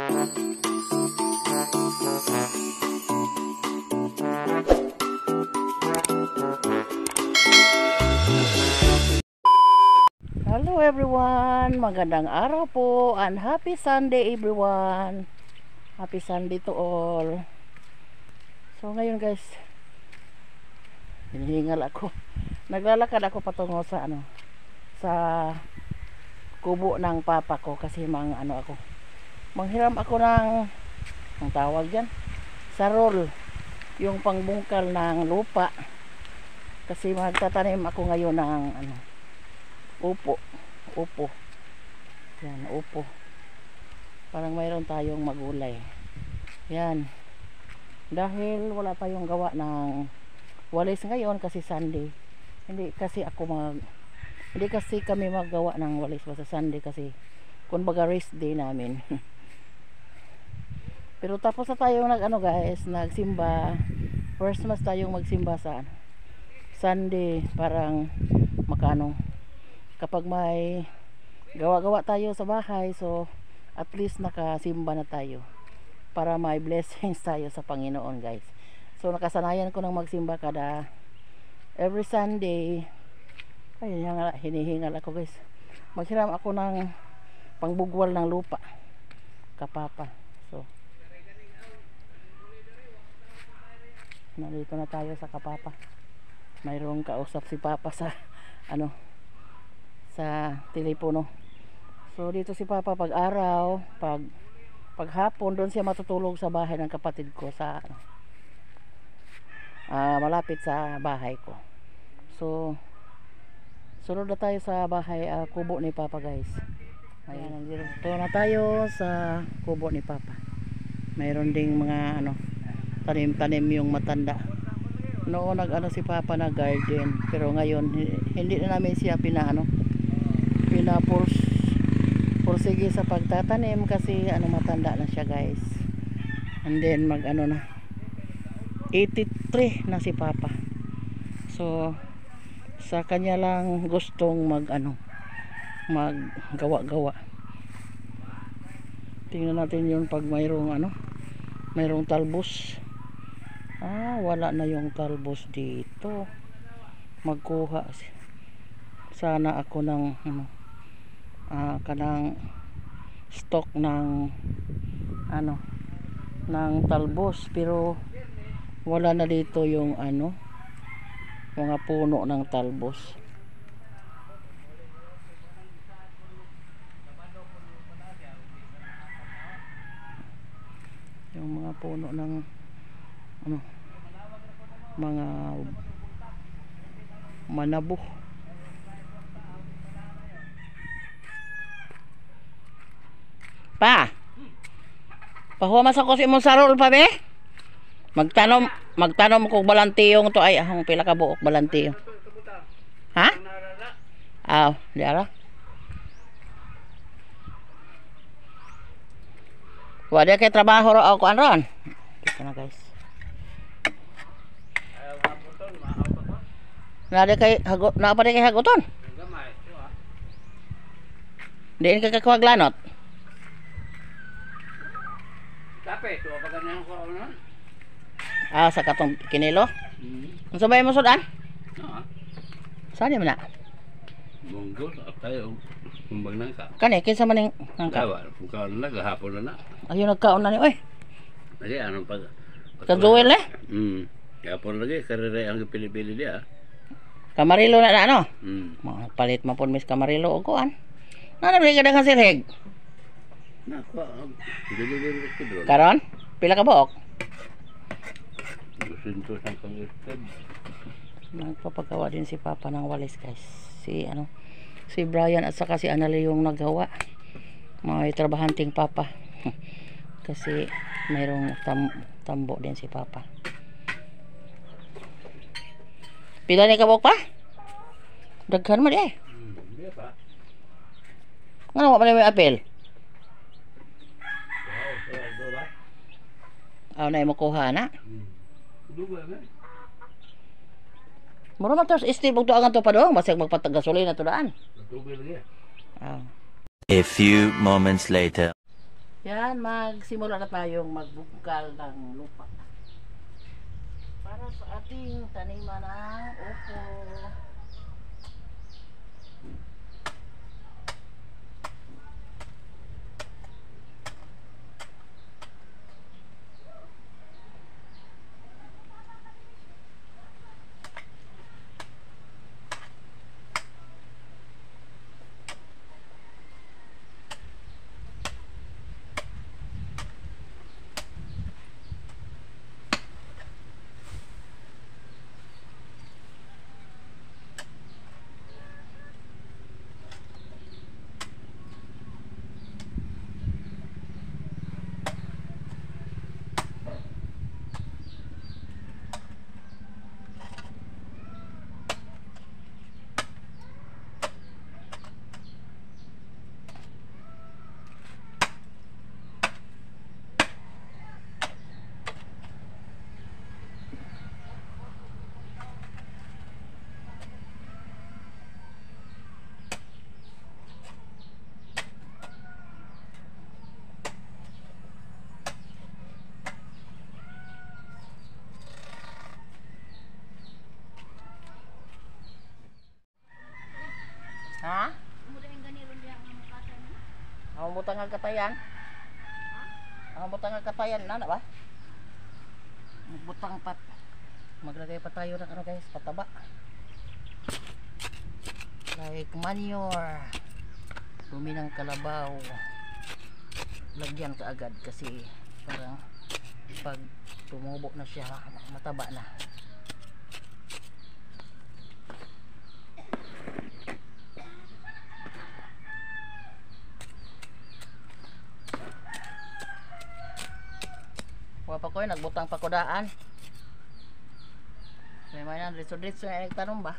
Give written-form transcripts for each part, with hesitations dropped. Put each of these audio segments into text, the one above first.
Hello everyone, magandang araw po and happy Sunday everyone. Happy Sunday to all. So ngayon guys, hinihingal ako. Naglalakad ako patungo sa sa kubo ng papa ko kasi manghiram ako ng ang tawag diyan, sarol, yung pangbungkal ng lupa. Kasi magtatanim ako ngayon ng upo. Yan, upo. Parang mayroon tayong magulay. Yan. Dahil wala tayong gawa ng walis ngayon kasi Sunday. Hindi kasi kami maggawa ng walis basta Sunday kasi kumbaga rest day namin. Pero tapos na tayong guys, nagsimba. First mas tayong magsimba sa Sunday, parang kapag may gawa-gawa tayo sa bahay, so at least nakasimba na tayo para may blessings tayo sa Panginoon guys. So nakasanayan ko ng magsimba kada every Sunday. Ay, hinihingal ako guys. Maghiram ako ng pangbugwal ng lupa kapapa. So nandito na tayo sa kapapa. Mayroong kausap si papa sa sa telepono. So dito si papa pag araw, pag hapon doon siya matutulog sa bahay ng kapatid ko sa malapit sa bahay ko. So sunod na tayo sa bahay, kubo ni papa guys. Ayan, nandito na tayo sa kubo ni papa. Mayroon ding mga tanim-tanim yung matanda. Noon si papa na garden, pero ngayon hindi na namin siya pinapursige sa pagtatanim kasi matanda na siya guys. And then na 83 na si papa. So sa kanya lang gustong maggawa-gawa. Tingnan natin yun pag mayroong talbos. Wala na yung talbos dito. Magkuha sana ako ng kanang stock ng ng talbos, pero wala na dito yung mga puno ng talbos. Yung mga puno ng mga manabo. Pa, pahumas ako si mong sarol pa be. Magtanom kog balantiyong to ay ahong pila ka buok balantiyong. Ha? Di ara. Wala kay trabaho ro ako anron. Dito na guys. Nada kay hagoton. Diin ka kakuaglanot. Dapat to pa ganyan ko sa katong kinilo. Unsa bay mo sudan? Saan man na? Monggo tayo kumbang nangka. Kani kinsa man ning nangka? Kung kaon na gahapon na. Ayo nagkaon na ni oy. Lagi pag Kaduel gahapon lagi karere ang pili-pili dia. Kamarilo na palit mapon mis kamarilo o kuan. Nabili ka daghang sirheg. Karon? Pila ka buok? 200 ang kang-isted. Nagpapagawa din si papa ng walis guys. Si Brian at saka si Anali yung nagawa. May trabahanting papa. Kasi mayroong tambo din si papa. Pila ni ka buok pa? Daghan mo di eh. Nga mo pa may apel? Na mo kuha na. Mura man tos Steve og tuangan to pa dong, basig magpatagasolina to daan. A few moments later. Yan, magsimula na tayong magbukal ng lupa para sa ating taniman ng upo. Ha? Ang butang ng katayan? Ang butang ng katayan na ba? Magbutang pat. Maglagay pa tayo ng ano guys, pataba. Like manure. Dumi ng kalabaw. Lagyan ka agad kasi parang pag tumubo na siya, mataba na. Wapa ko nagbutang pa kodaan. May man dritso-dritso na nagtanong ba?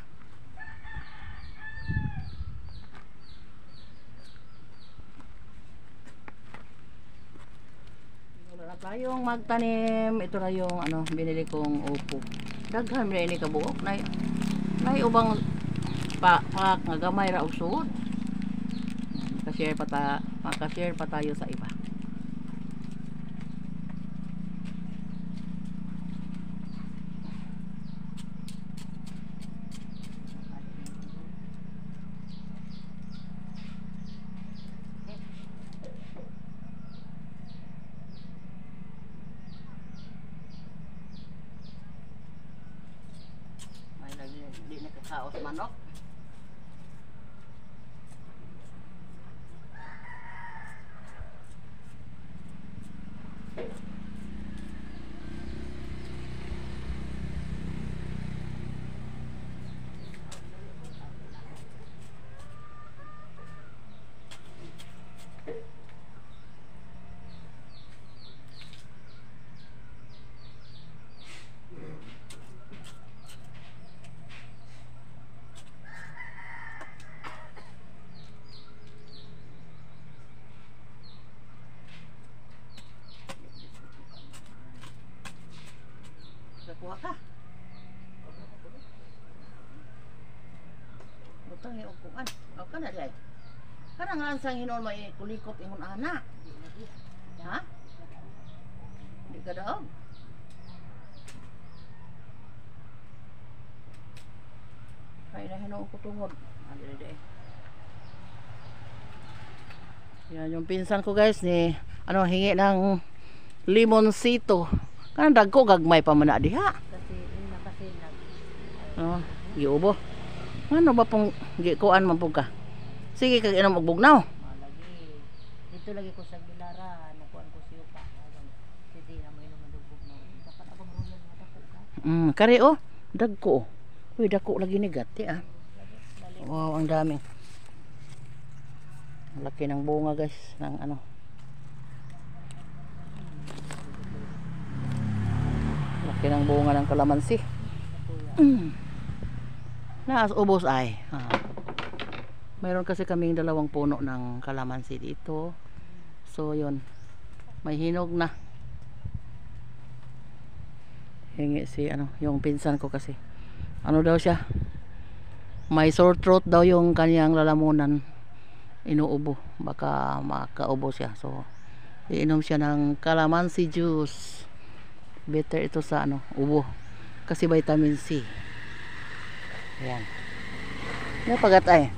Wala na tayong magtanim. Ito na yung ano binili kong upo. Daghan na ini kabuok na ubang pak nga gamay ra og suod. Maka-share pa tayo sa iba. Di nakakaos manok. Kuha ka. Butang yung ukuan. O ka na dahil. Karang ansang hinon may kulikot ingon anak. Ha? Hindi ka daw. Kaya na hinon ko tungod. Yan yung pinsan ko guys ni ano hingi ng limonsito. Kan dagko gagmay pa man na diha. Kasi nakasinag. Oh, giubo. Ano ba pong gikuan man pug ka? Sige kag inom og bugnaw. Lagi. Dito lagi ko sa Gilara, nakuan ko siyo pa. Hindi na mo inom ang dugbog na. Dapat abang royal nga dako ka. Kare oh, dagko. Uy, dako lagi ni gati ah. Wow, ang dami. Laki ng bunga guys ng ano. Laki ng bunga ng kalamansi. Naas ubos ay. Mayroon kasi kaming 2 puno ng kalamansi dito. So yun. May hinog na. Hingi si ano, yung pinsan ko kasi. Ano daw siya? May sore throat daw yung kanyang lalamunan. Inuubo. Baka makaubo siya. So Iinom siya ng calamansi juice. Better ito sa ano, ubo. Kasi vitamin C. Ayan. Napagat ay.